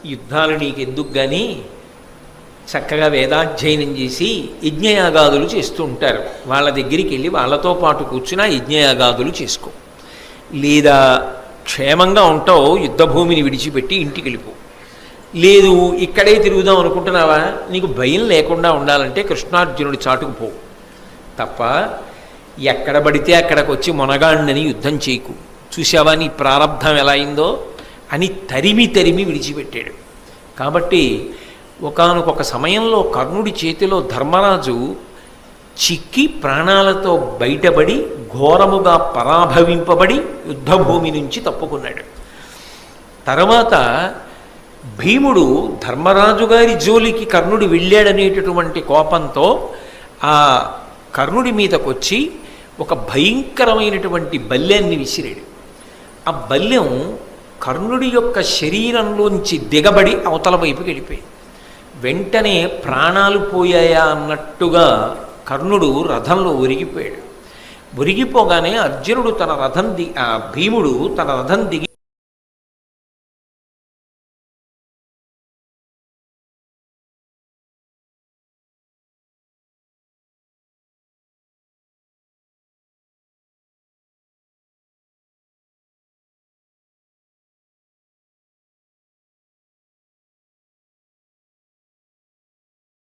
యుద్ధాలు నీకెందుకు కానీ చక్కగా వేదాధ్యయనం చేసి యజ్ఞయాగాదులు చేస్తూ ఉంటారు. వాళ్ళ దగ్గరికి వెళ్ళి వాళ్ళతో పాటు కూర్చుని యజ్ఞయాగాదులు చేసుకో. లేదా క్షేమంగా ఉంటావు, యుద్ధభూమిని విడిచిపెట్టి ఇంటికి వెళ్ళిపో. లేదు ఇక్కడే తిరుగుదాం అనుకుంటున్నావా, నీకు భయం లేకుండా ఉండాలంటే కృష్ణార్జునుడి చాటుకు పో తప్ప ఎక్కడ పడితే అక్కడికి వచ్చి మొనగాండని యుద్ధం చేయకు. చూసావా నీ ప్రారంధం ఎలా అయిందో అని తరిమి తరిమి విడిచిపెట్టాడు. కాబట్టి ఒకానొక సమయంలో కర్ణుడి చేతిలో ధర్మరాజు చిక్కి ప్రాణాలతో బయటపడి ఘోరముగా పరాభవింపబడి యుద్ధభూమి నుంచి తప్పుకున్నాడు. తర్వాత భీముడు ధర్మరాజు గారి జోలికి కర్ణుడు వెళ్ళాడనేటటువంటి కోపంతో ఆ కర్ణుడి మీదకొచ్చి ఒక భయంకరమైనటువంటి బల్యాన్ని విసిరాడు. ఆ బల్యం కర్ణుడి యొక్క శరీరంలోంచి దిగబడి అవతల వైపుకి వెళ్ళిపోయింది. వెంటనే ప్రాణాలు పోయాయా అన్నట్టుగా కర్ణుడు రథంలో ఒరిగిపోయాడు. ఒరిగిపోగానే అర్జునుడు తన రథం భీముడు తన రథం దిగి